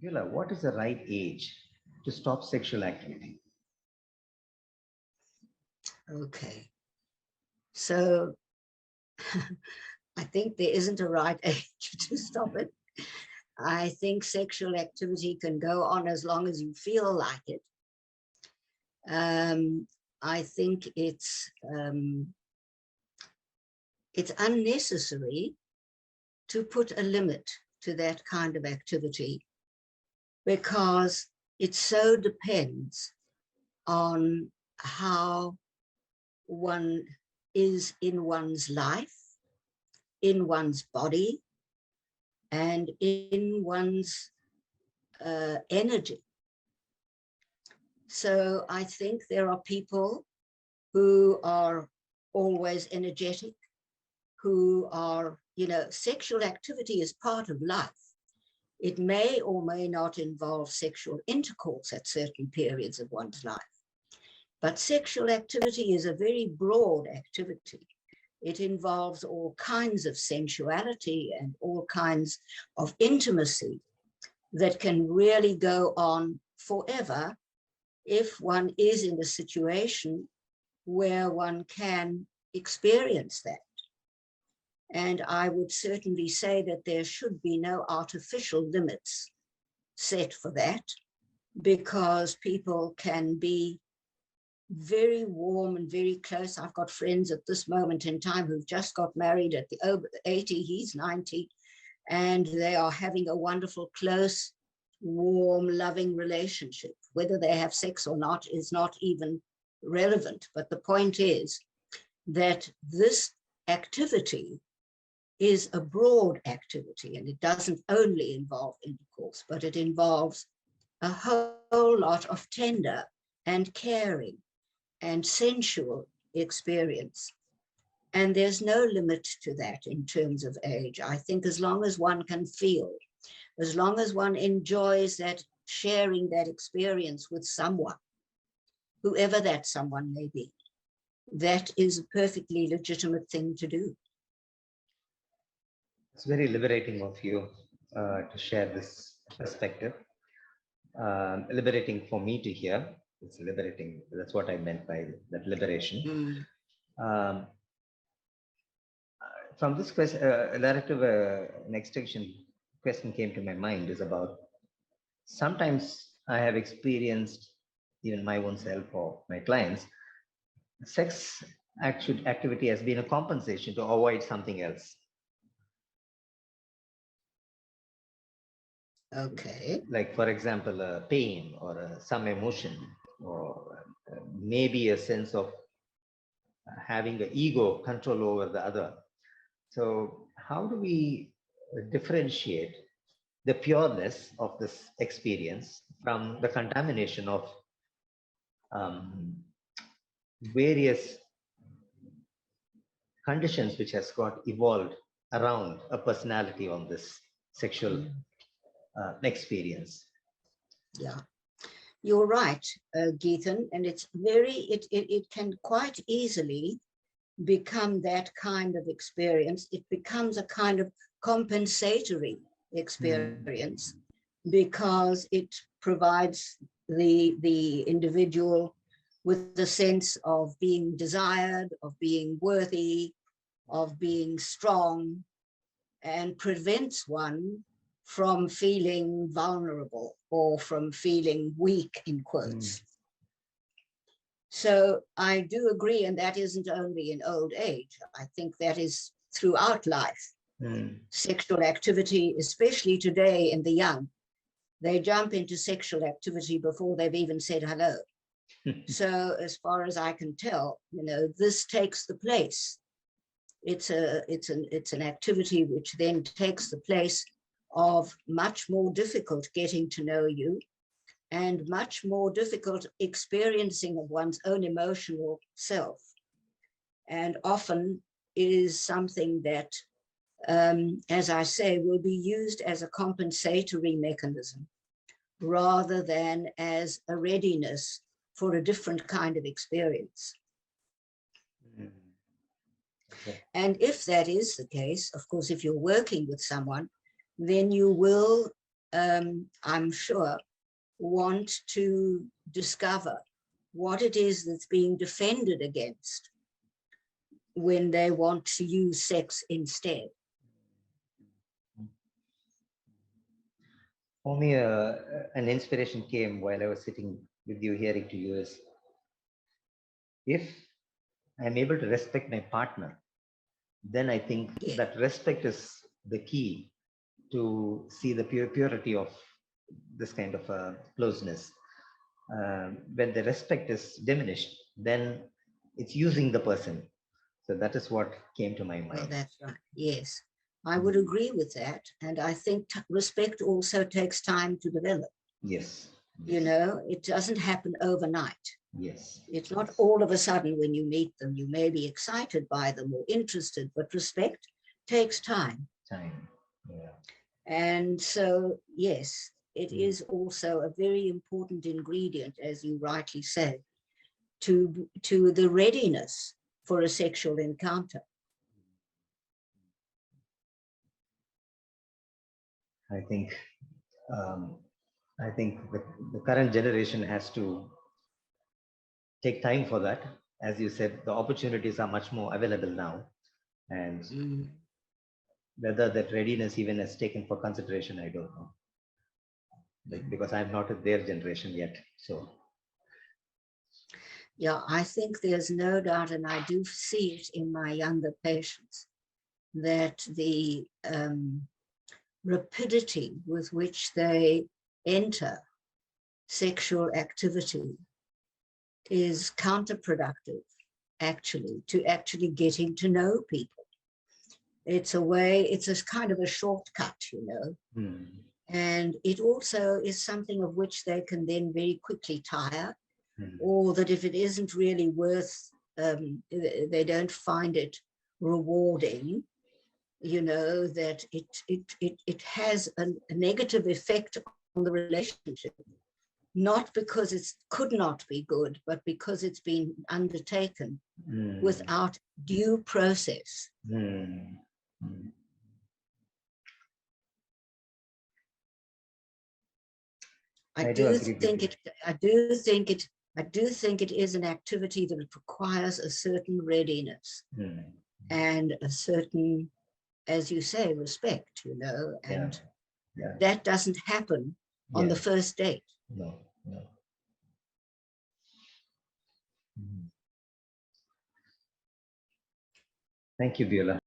Beaulah, what is the right age to stop sexual activity? Okay. So I think there isn't a right age to stop it. I think sexual activity can go on as long as you feel like it. I think it's unnecessary to put a limit to that kind of activity, because it so depends on how one is in one's life, in one's body, and in one's energy. So I think there are people who are always energetic, who are, sexual activity is part of life. It may or may not involve sexual intercourse at certain periods of one's life. But sexual activity is a very broad activity. It involves all kinds of sensuality and all kinds of intimacy that can really go on forever if one is in a situation where one can experience that. And I would certainly say that there should be no artificial limits set for that, because people can be very warm and very close. I've got friends at this moment in time who've just got married at the over 80, he's 90, and they are having a wonderful, close, warm, loving relationship. Whether they have sex or not is not even relevant. But the point is that this activity is a broad activity, and it doesn't only involve intercourse, but it involves a whole lot of tender and caring and sensual experience. And there's no limit to that in terms of age. I think as long as one can feel, as long as one enjoys that, sharing that experience with someone, whoever that someone may be, that is a perfectly legitimate thing to do. It's very liberating of you to share this perspective. Liberating for me to hear. It's liberating. That's what I meant by that liberation. From this question, narrative, an extension question came to my mind is about sometimes I have experienced, even my own self or my clients, sex activity has been a compensation to avoid something else. Okay. Like, for example, pain or some emotion, or maybe a sense of having the ego control over the other. So how do we differentiate the pureness of this experience from the contamination of various conditions which has got evolved around a personality on this sexual experience? Yeah, you're right, Geethan, and it's it can quite easily become that kind of experience. It becomes a kind of compensatory experience because it provides the individual with the sense of being desired, of being worthy, of being strong, and prevents one from feeling vulnerable or from feeling weak, in quotes. So I do agree, and that isn't only in old age. I think that is throughout life. Sexual activity, especially today in the young, they jump into sexual activity before they've even said hello. So as far as I can tell, this takes the place. It's an activity which then takes the place of much more difficult getting to know you and much more difficult experiencing of one's own emotional self. And often is something that, as I say, will be used as a compensatory mechanism rather than as a readiness for a different kind of experience. Okay. And if that is the case, of course, if you're working with someone, then you will I'm sure, want to discover what it is that's being defended against when they want to use sex instead. For me, an inspiration came while I was sitting with you, hearing to you is, if I'm able to respect my partner, then I think Yeah. that respect is the key to see the purity of this kind of closeness. When the respect is diminished, then it's using the person. So that is what came to my Well, mind. that's right. Yes, I would agree with that. And I think respect also takes time to develop. Yes. You know, it doesn't happen overnight. Yes. It's not all of a sudden when you meet them, you may be excited by them or interested, but respect takes time. Time. Yeah. And so, yes, it is also a very important ingredient, as you rightly say, to the readiness for a sexual encounter. I think the current generation has to take time for that. As you said, the opportunities are much more available now, and whether that readiness even is taken for consideration, I don't know. Because I'm not at their generation yet. So yeah, I think there's no doubt, and I do see it in my younger patients, that the rapidity with which they enter sexual activity is counterproductive, actually, to actually getting to know people. It's a way, it's a kind of a shortcut, you know. And it also is something of which they can then very quickly tire, or that if it isn't really worth, they don't find it rewarding, you know, that it has a negative effect on the relationship, not because it could not be good, but because it's been undertaken without due process. I do think it is an activity that requires a certain readiness and a certain, as you say, respect, you know, and that doesn't happen on the first date. No. Thank you, Beaulah.